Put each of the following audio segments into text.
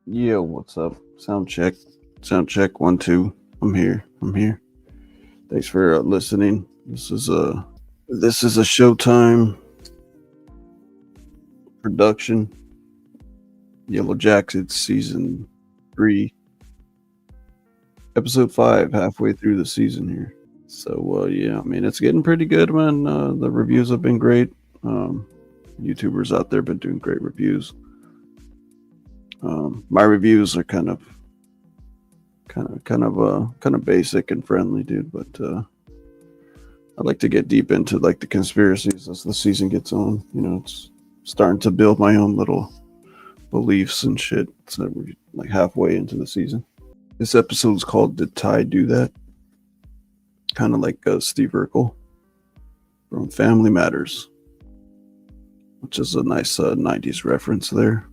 Yo, what's up? Sound check. Sound check. 1, 2. I'm here. Thanks for listening. This is a Showtime production. Yellow Jackets season 3, episode 5. Halfway through the season here. So yeah, I mean it's getting pretty good, man. The reviews have been great. YouTubers out there been doing great reviews. My reviews are kind of basic and friendly, dude. But I'd like to get deep into like the conspiracies as the season gets on. You know, it's starting to build my own little beliefs and shit. So we're like halfway into the season. This episode is called "Did Tai Do That?" Kind of like Steve Urkel from Family Matters, which is a nice 90s reference there.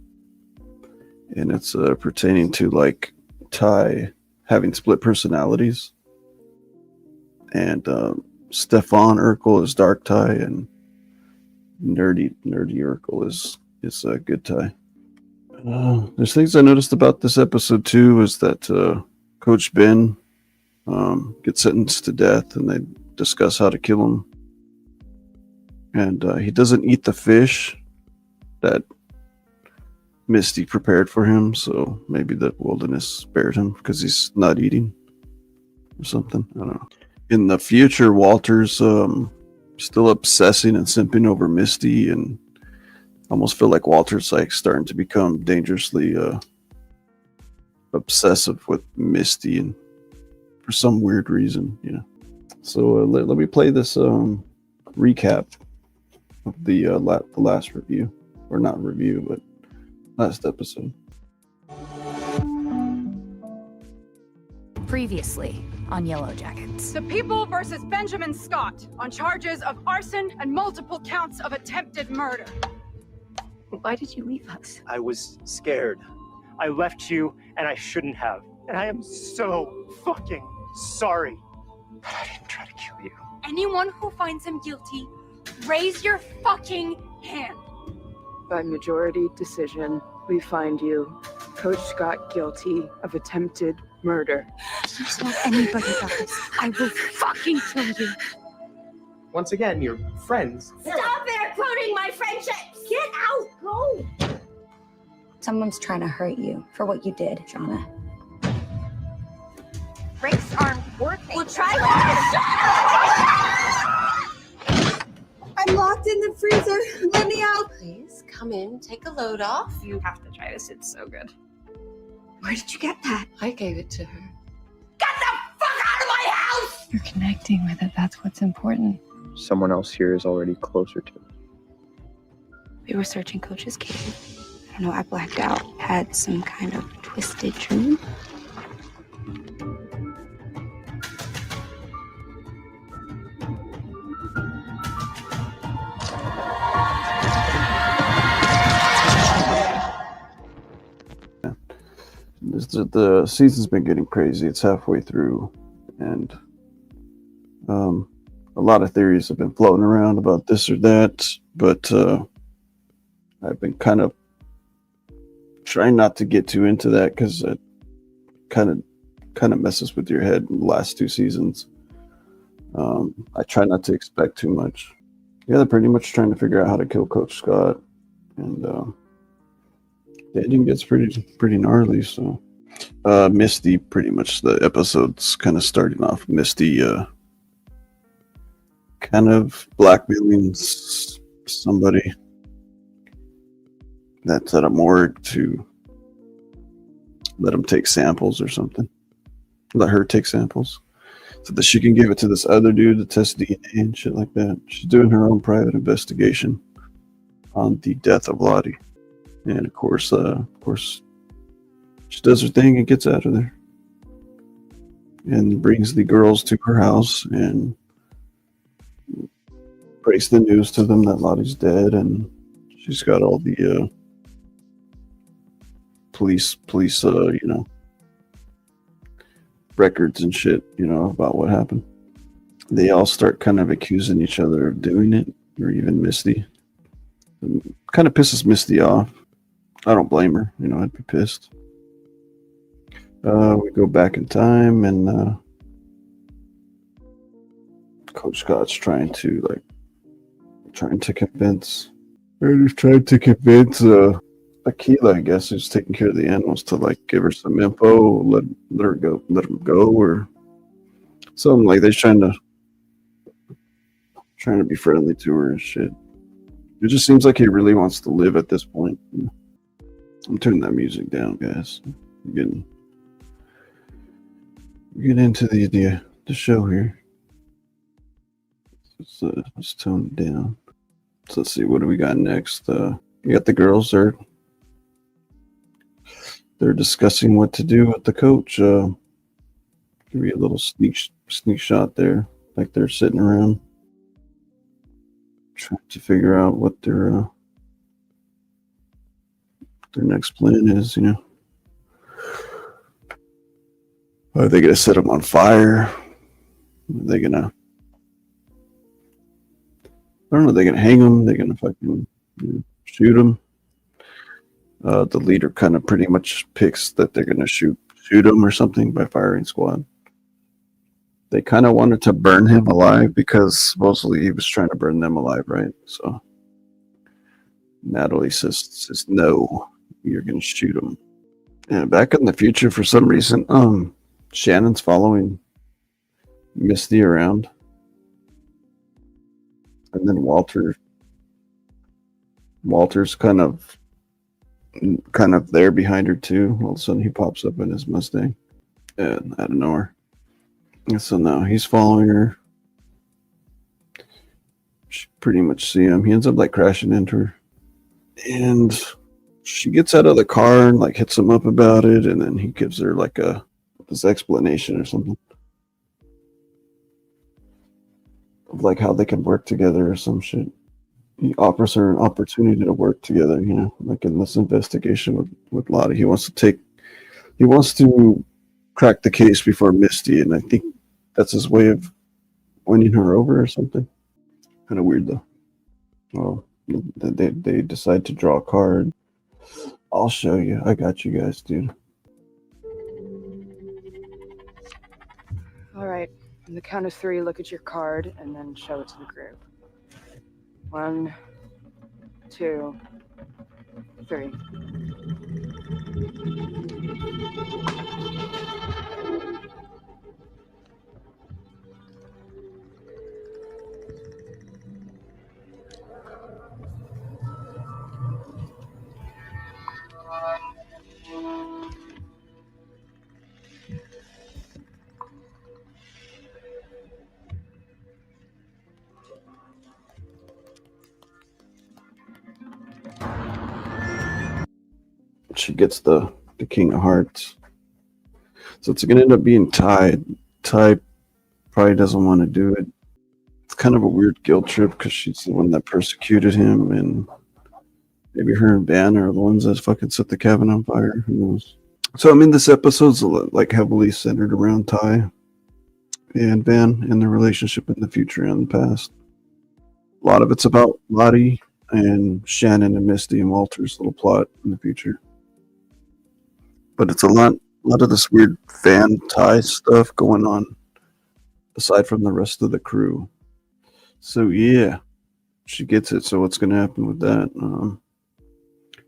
And it's pertaining to like Tai having split personalities, and Stefan Urkel is Dark Tai, and nerdy Urkel is Good Tai. There's things I noticed about this episode too, is that Coach Ben gets sentenced to death, and they discuss how to kill him, and he doesn't eat the fish that Misty prepared for him, so maybe the wilderness spared him because he's not eating or something. I don't know. In the future, Walter's still obsessing and simping over Misty, and almost feel like Walter's like starting to become dangerously obsessive with Misty, and for some weird reason, you know. So let me play this recap of the last review, or not review, but last episode. Previously on Yellow Jackets. The People versus Benjamin Scott on charges of arson and multiple counts of attempted murder. Why did you leave us? I was scared. I left you, and I shouldn't have. And I am so fucking sorry. But I didn't try to kill you. Anyone who finds him guilty, raise your fucking hand. By majority decision, we find you, Coach Scott, guilty of attempted murder. You tell anybody about this, I will fucking kill you. Once again, you're friends. Stop including my friendships! Get out! Go! Someone's trying to hurt you for what you did, Shauna. Brakes aren't working. We'll try I'm locked in the freezer. Let me out. Please come in, take a load off. You have to try this, it's so good. Where did you get that? I gave it to her. Get the fuck out of my house! You're connecting with it. That's what's important. Someone else here is already closer to it. We were searching Coach's cave. I don't know, I blacked out. Had some kind of twisted dream. The season's been getting crazy. It's halfway through, and a lot of theories have been floating around about this or that, but I've been kind of trying not to get too into that because it kind of messes with your head in the last 2 seasons. I try not to expect too much. Yeah, they're pretty much trying to figure out how to kill Coach Scott, and the ending gets pretty gnarly. So Misty, pretty much the episode's kind of starting off Misty kind of blackmailing somebody that's at a morgue to let him take samples or something. Let her take samples so that she can give it to this other dude to test DNA and shit like that. She's doing her own private investigation on the death of Lottie. And of course, she does her thing and gets out of there, and brings the girls to her house and breaks the news to them that Lottie's dead, and she's got all the police, records and shit, about what happened. They all start kind of accusing each other of doing it, or even Misty. It kind of pisses Misty off. I don't blame her. I'd be pissed. We go back in time, and Coach Scott's trying to convince, Akila, I guess, who's taking care of the animals, to like give her some info, let her go, let him go, or something like. They're trying to be friendly to her and shit. It just seems like he really wants to live at this point. I'm turning that music down, guys. I'm getting into the show here. Let's tone it down. So let's see, what do we got next? We got the girls. They're discussing what to do with the coach. Give you a little sneak shot there, like they're sitting around trying to figure out what their next plan is. You know, are they gonna set them on fire? Are they gonna? I don't know. They're gonna hang them. They're gonna fucking shoot them. The leader kind of pretty much picks that they're gonna shoot him or something by firing squad. They kind of wanted to burn him alive because supposedly he was trying to burn them alive, right? So Natalie says no, you're gonna shoot him. And back in the future, for some reason, Shannon's following Misty around. And then Walter's kind of there behind her too. All of a sudden he pops up in his Mustang and out of nowhere. And so now he's following her. She pretty much see him. He ends up like crashing into her. And she gets out of the car and like hits him up about it, and then he gives her like this explanation or something. Of like how they can work together or some shit. He offers her an opportunity to work together, you know, like in this investigation with Lottie. He wants to crack the case before Misty, and I think that's his way of winning her over or something. Kind of weird though. Well, they decide to draw a card. I'll show you. I got you guys, dude. All right. On the count of 3, look at your card and then show it to the group. 1, 2, 3. She gets the King of Hearts. So it's going to end up being tied. Ty probably doesn't want to do it. It's kind of a weird guilt trip because she's the one that persecuted him, and maybe her and Van are the ones that fucking set the cabin on fire. Who knows? So I mean, this episode's like heavily centered around Ty and Van and their relationship in the future and the past. A lot of it's about Lottie and Shannon and Misty and Walter's little plot in the future. But it's a lot of this weird Van Ty stuff going on aside from the rest of the crew. So yeah, she gets it. So what's going to happen with that?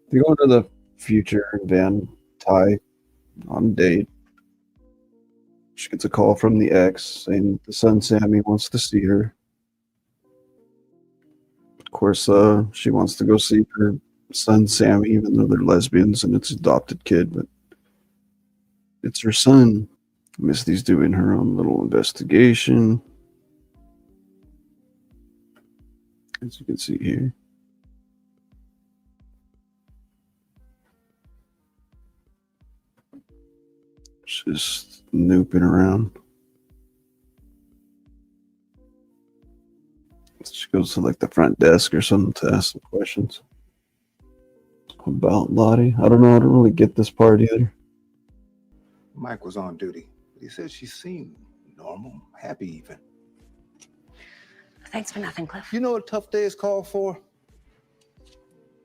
They go into the future and Van Ty on a date. She gets a call from the ex saying the son Sammy wants to see her. Of course, she wants to go see her son Sammy, even though they're lesbians and it's an adopted kid, but it's her son. Misty's doing her own little investigation, as you can see here. Just snooping around. She goes to like the front desk or something to ask some questions about Lottie. I don't know. I don't really get this part either. Mike was on duty. He said she seemed normal, happy even. Thanks for nothing, Cliff. You know what a tough day is called for?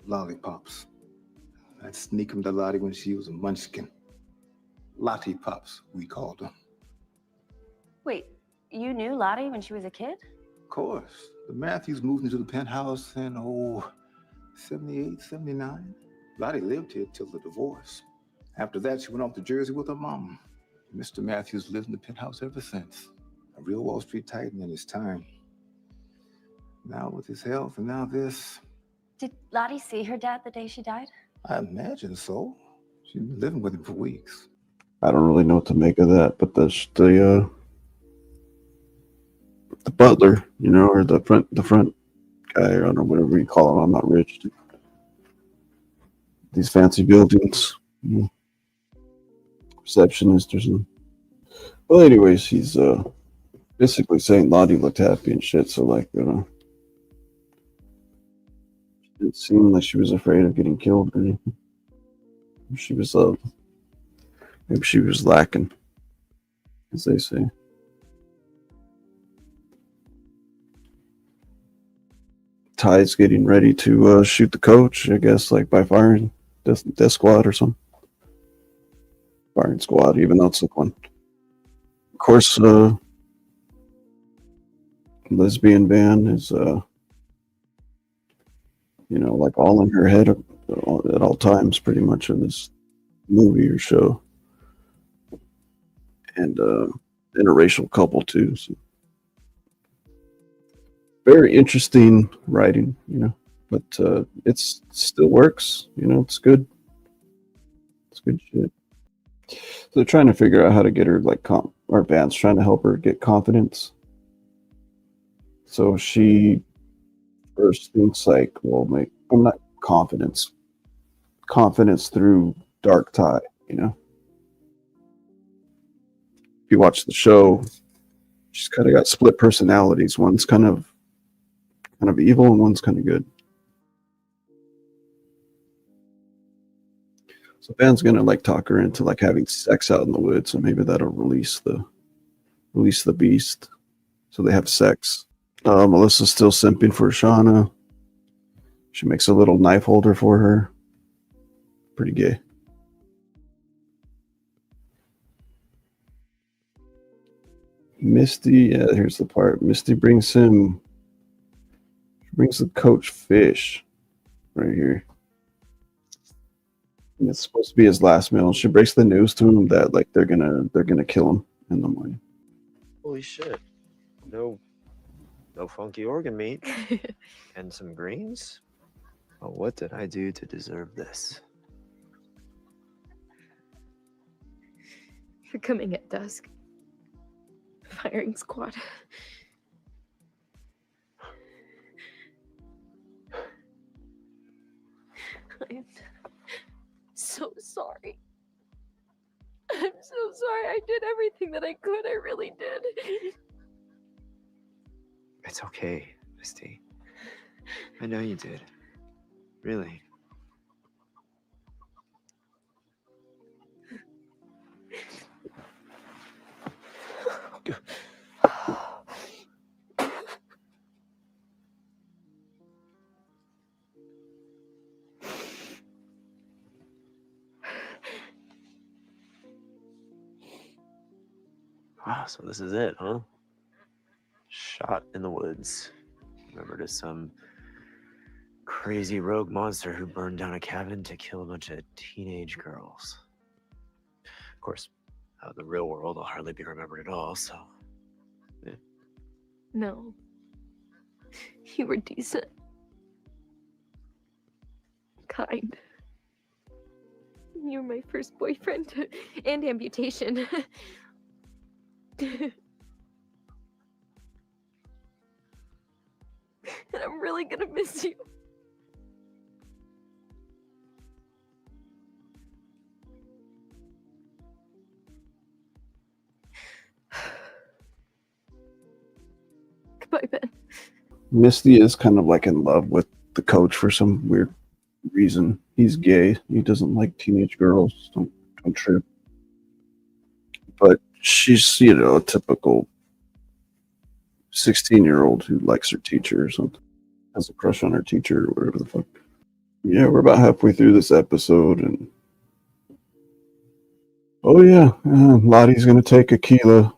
Lollipops. I'd sneak them to Lottie when she was a munchkin. Lottie pups, we called them. Wait, you knew Lottie when she was a kid? Of course. The Matthews moved into the penthouse in, 78, 79. Lottie lived here till the divorce. After that, she went off to Jersey with her mom. Mr. Matthews lived in the penthouse ever since. A real Wall Street titan in his time. Now with his health and now this. Did Lottie see her dad the day she died? I imagine so. She's been living with him for weeks. I don't really know what to make of that, but the butler, or the front guy, or I don't know, whatever you call him. I'm not rich. Dude. These fancy buildings, receptionist or something. Well, anyways, he's basically saying Lottie looked happy and shit. So it seemed like she was afraid of getting killed or anything. She was maybe she was lacking, as they say. Ty's getting ready to shoot the coach, I guess, like by firing death squad or something. Firing squad, even though it's like one. Of course, lesbian ban is, like all in her head at all times, pretty much, in this movie or show. And interracial couple, too. So. Very interesting writing, but it still works. It's good. It's good shit. So they're trying to figure out how to get her, or Van's trying to help her get confidence. So she first thinks I'm not confidence through dark Tai, If you watch the show, she's kind of got split personalities. One's kind of evil and one's kind of good. So Van's gonna talk her into having sex out in the woods, so maybe that'll release the beast. So they have sex. Melissa's still simping for Shauna. She makes a little knife holder for her. Pretty gay. Misty, here's the part. Misty brings the coach fish right here. And it's supposed to be his last meal. She breaks the news to him that they're gonna kill him in the morning. Holy shit. No funky organ meat. And some greens? Oh, what did I do to deserve this? You're coming at dusk. Firing squad. I'm so sorry. I'm so sorry. I did everything that I could. I really did. It's okay, Misty. I know you did. Really. Wow, so this is it, huh? Shot in the woods. Remember to some crazy rogue monster who burned down a cabin to kill a bunch of teenage girls. Of course, out in the real world, I'll hardly be remembered at all, so... Yeah. No. You were decent. Kind. You were my first boyfriend. And amputation. And I'm really gonna miss you. Goodbye, Ben. Misty is kind of in love with the coach for some weird reason. He's gay. He doesn't like teenage girls. Don't trip. But she's, a typical 16-year-old who likes her teacher or something. Has a crush on her teacher or whatever the fuck. Yeah, we're about halfway through this episode, and Oh yeah, Lottie's gonna take Aquila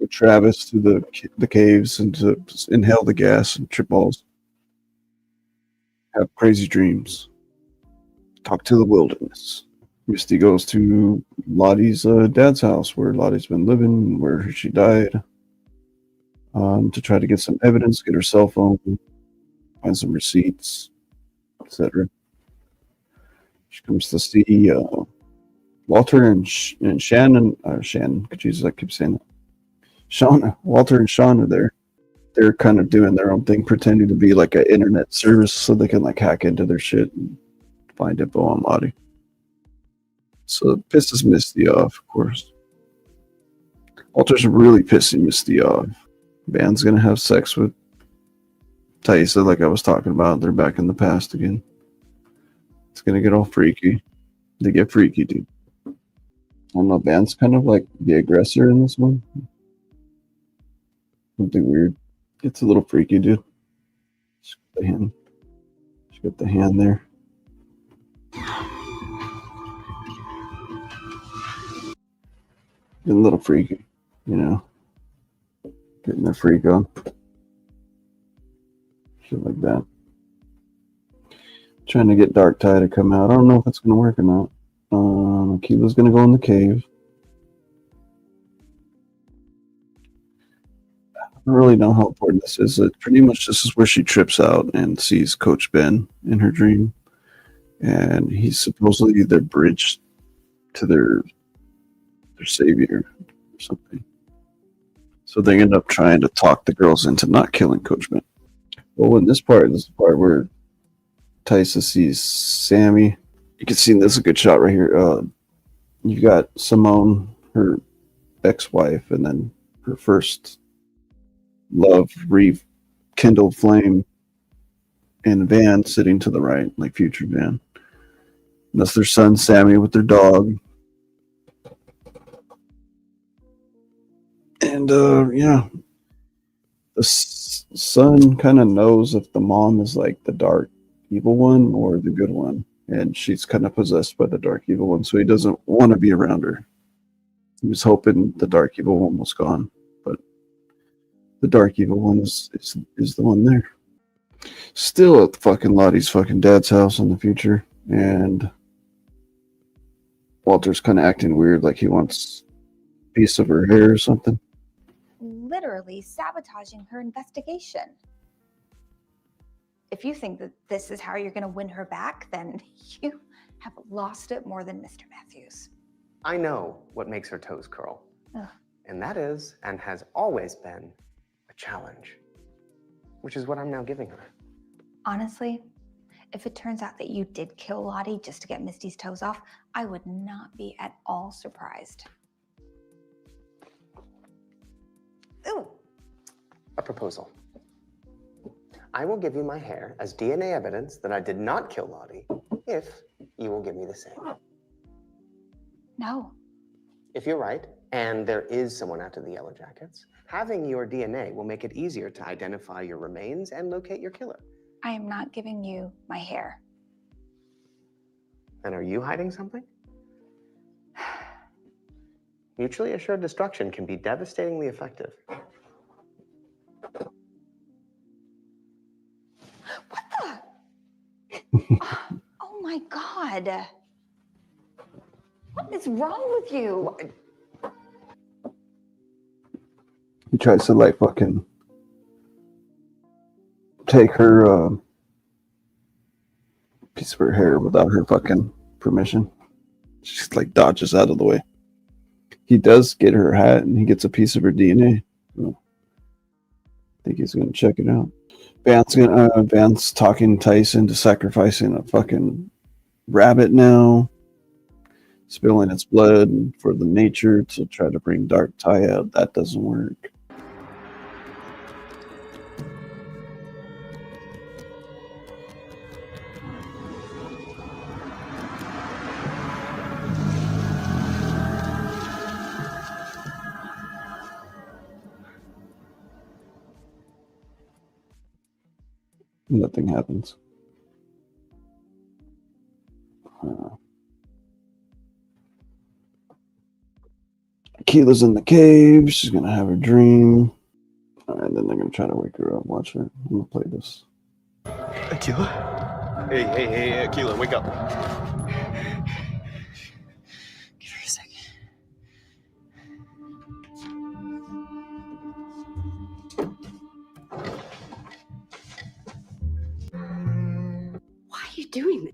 with Travis to the caves and to inhale the gas and trip balls, have crazy dreams, talk to the wilderness. Misty goes to Lottie's dad's house where Lottie's been living, where she died, to try to get some evidence, get her cell phone, find some receipts, etc. She comes to see Walter and Shannon. Shannon, Jesus, I keep saying that. Shauna, Walter and Shauna there. They're kind of doing their own thing, pretending to be like an internet service so they can like hack into their shit and find info on Lottie. So it pisses Misty off, of course. Walter's really pissing Misty off. Van's gonna have sex with Thaisa, like I was talking about. They're back in the past again. It's gonna get all freaky. They get freaky, dude. I don't know, Van's kind of like the aggressor in this one. Something weird. It's a little freaky, dude. She's got the hand. She's got the hand there. Getting a little freaky, you know. Getting their freak on. Shit like that. Trying to get Dark Tide to come out. I don't know if it's going to work or not. Akila's going to go in the cave. I don't really know how important this is. Pretty much this is where she trips out and sees Coach Ben in her dream. And he's supposedly their bridge to their savior or something. So they end up trying to talk the girls into not killing Coach Ben. Well, in this is the part where Thaisa sees Sammy. You can see this is a good shot right here. You've got Simone, her ex-wife, and then her first love rekindled flame, and Van sitting to the right, like future Van. And that's their son Sammy with their dog. And yeah, the son kind of knows if the mom is like the dark evil one or the good one, and she's kind of possessed by the dark evil one, so he doesn't want to be around her. He was hoping the dark evil one was gone, but the dark evil one is the one there. Still at the fucking Lottie's fucking dad's house in the future, and Walter's kind of acting weird, like he wants a piece of her hair or something. Literally sabotaging her investigation. If you think that this is how you're going to win her back, then you have lost it more than Mr. Matthews. I know what makes her toes curl. Ugh. And that is, and has always been, a challenge. Which is what I'm now giving her. Honestly, if it turns out that you did kill Lottie just to get Misty's toes off, I would not be at all surprised. Ooh. A proposal. I will give you my hair as DNA evidence that I did not kill Lottie if you will give me the same. No. If you're right, and there is someone after the Yellow Jackets, having your DNA will make it easier to identify your remains and locate your killer. I am not giving you my hair. And are you hiding something? Mutually assured destruction can be devastatingly effective. What the? Oh my God. What is wrong with you? He tries to like fucking take her piece of her hair without her fucking permission. She like dodges out of the way. He does get her hat and he gets a piece of her DNA. So I think he's gonna check it out. Van's talking Tyson to sacrificing a fucking rabbit now, spilling its blood for the nature to try to bring Dark Tide out. That doesn't work. Nothing happens. Keela's in the cave. She's gonna have her dream. And then they're gonna try to wake her up. Watch her. I'm gonna play this. Keela? Hey, Keela, wake up. Give her a second. Why are you doing this?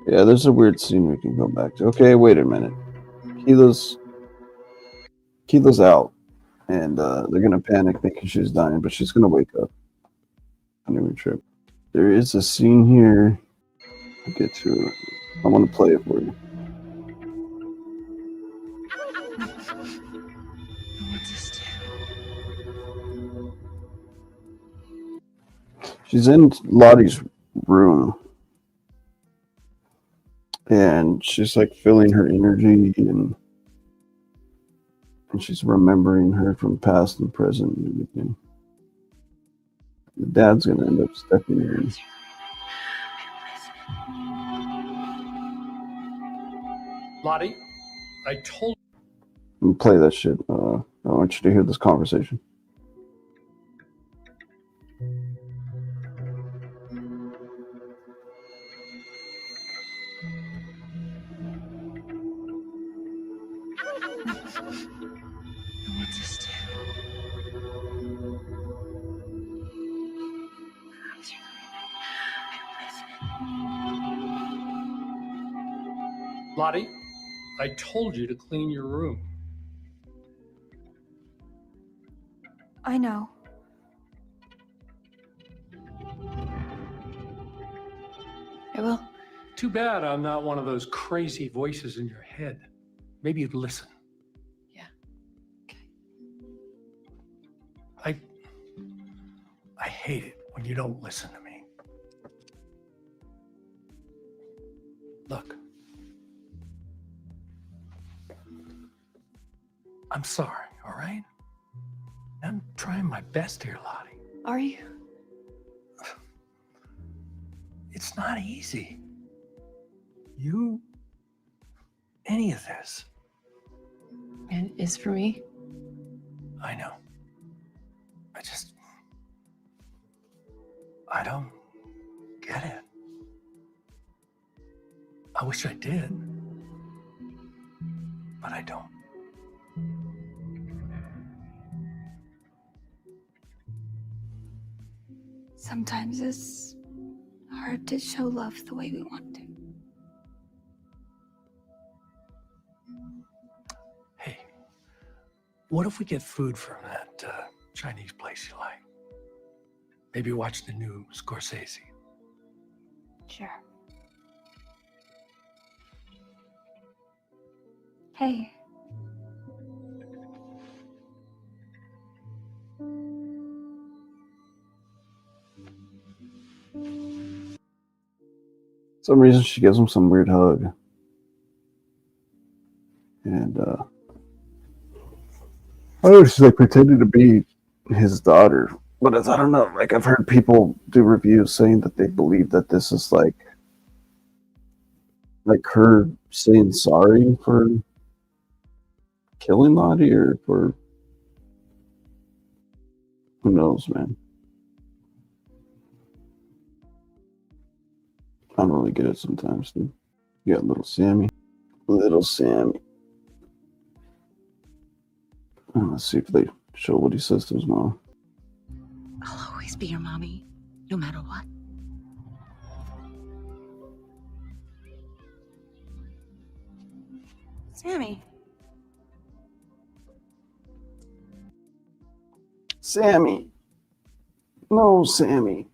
Yeah, there's a weird scene we can go back to. Okay, wait a minute. Keela's out, and they're gonna panic thinking she's dying, but she's gonna wake up. Honeymoon trip. There is a scene here. I'll get to it. I want to play it for you. What's this do? She's in Lottie's room, and she's like feeling her energy, and she's remembering her from past and present and everything. The dad's gonna end up stepping in. Lottie, I told And play that shit. I want you to hear this conversation. What's this do? Lottie, I told you to clean your room. I know. I will. Too bad I'm not one of those crazy voices in your head. Maybe you'd listen. Yeah. Okay. I hate it when you don't listen to me. Look. I'm sorry, all right? I'm trying my best here, Lottie. Are you? It's not easy. Any of this. It is for me. I know. I don't get it. I wish I did, but I don't. Sometimes it's hard to show love the way we want to. Hey, what if we get food from that Chinese place you like? Maybe watch the new Scorsese. Sure. Hey. For some reason, she gives him some weird hug. And, she's like pretending to be his daughter. But I don't know, like I've heard people do reviews saying that they believe that this is like her saying sorry for killing Lottie, or for who knows, man. I don't really get it sometimes, dude. You got little Sammy. Little Sammy. Let's see if they show what he says to his mom. I'll always be your mommy, no matter what. Sammy. Sammy. No, Sammy.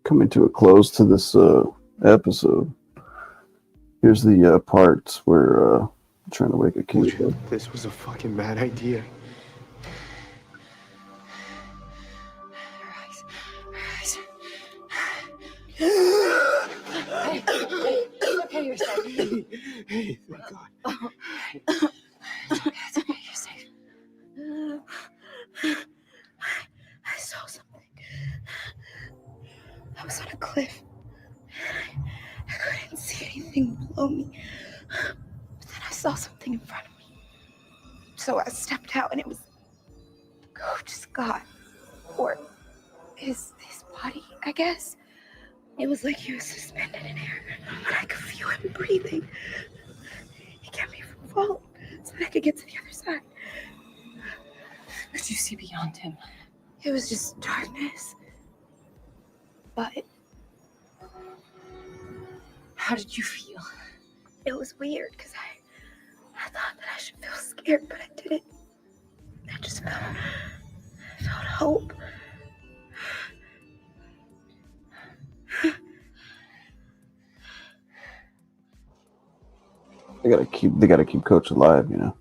Coming to a close to this episode. Here's the part where I'm trying to wake a kid up. This was a fucking bad idea. Hey, it's okay, you're safe. Hey, thank God. It's okay, you're safe. I saw something. I was on a cliff. I couldn't see anything below me. But then I saw something in front of me. So I stepped out and it was Coach Scott. Or his body, I guess. It was like he was suspended in air. And I could feel him breathing. He kept me from falling so that I could get to the other side. Could you see beyond him? It was just darkness. But How did you feel? it was weird because I thought that I should feel scared, but I didn't. I just felt hope. They gotta keep Coach alive, you know.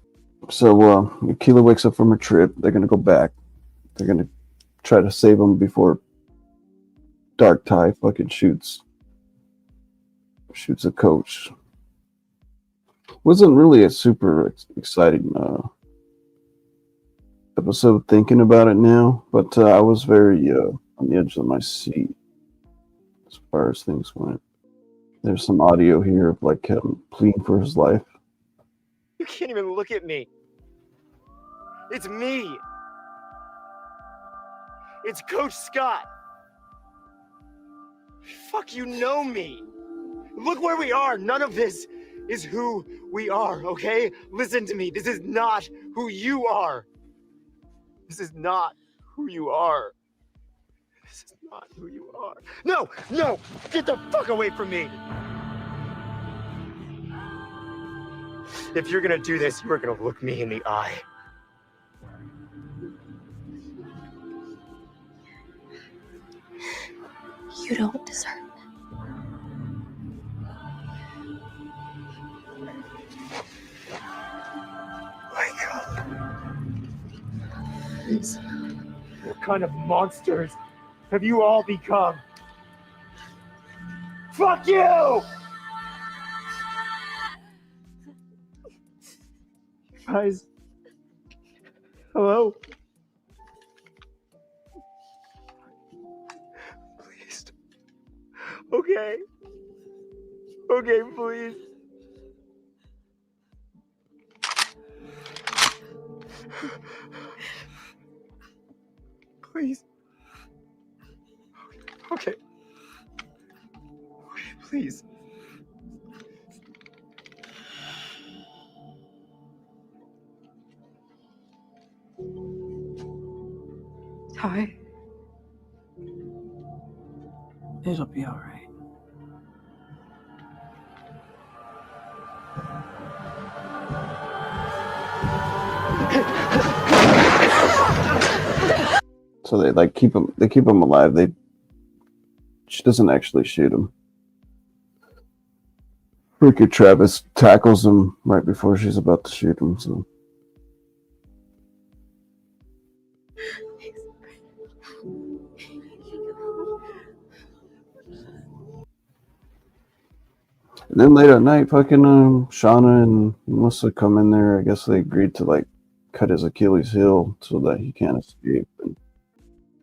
So Keela wakes up from her trip. They're gonna go back. They're gonna try to save him before Dark Tie fucking shoots a Coach. Wasn't really a super exciting episode thinking about it now, but I was very on the edge of my seat as far as things went. There's some audio here of like him pleading for his life. You can't even look at me. It's me. It's Coach Scott. Fuck, you know me. Look where we are. None of this is who we are, okay? Listen to me. This is not who you are. This is not who you are. This is not who you are. No, no, get the fuck away from me. If you're gonna do this, you are gonna look me in the eye. You don't deserve it. Wake up. Please. What kind of monsters have you all become? Fuck you! Guys. Hello? Please. Okay. Okay, please. Please. Okay. Okay, please. Ty? It'll be all right. So they like keep him alive. She doesn't actually shoot him. Freaking Travis tackles him right before she's about to shoot him, so and then late at night, fucking Shauna and Melissa come in there. I guess they agreed to like cut his Achilles heel so that he can't escape. And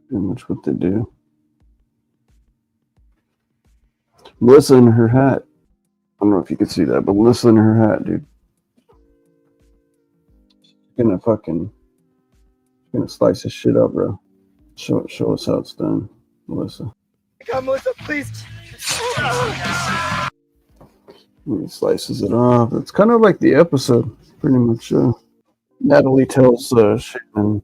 pretty much what they do. Melissa in her hat. I don't know if you could see that, but Melissa in her hat, dude. She's gonna slice his shit up, bro. Show us how it's done, Melissa. Come, Melissa, please. He slices it off. It's kind of like the episode, pretty much. Natalie tells Shannon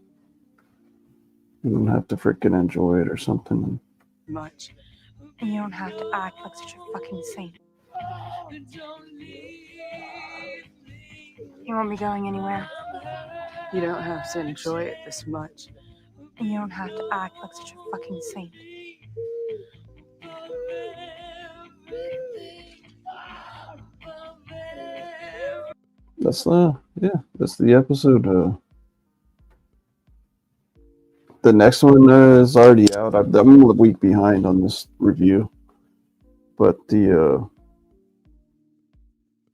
you don't have to freaking enjoy it or something. Much. And you don't have to act like such a fucking saint. You won't be going anywhere. You don't have to enjoy it this much. And you don't have to act like such a fucking saint. That's the episode. The next one is already out. I'm a week behind on this review, but the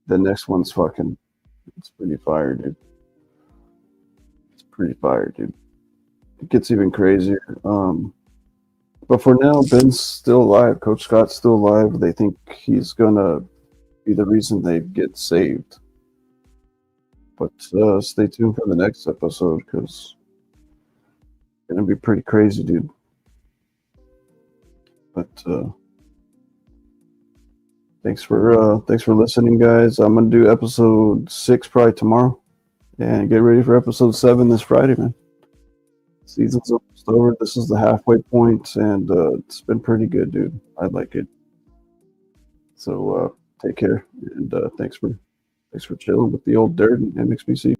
next one's it's pretty fire, dude. It's pretty fire, dude. It gets even crazier. But for now, Ben's still alive. Coach Scott's still alive. They think he's gonna be the reason they get saved. But stay tuned for the next episode because it's gonna be pretty crazy, dude. But thanks for listening, guys. I'm gonna do episode 6 probably tomorrow, and get ready for episode 7 this Friday, man. Season's almost over. This is the halfway point, and it's been pretty good, dude. I like it. So take care, and thanks for chilling with the old dirt and MXPC.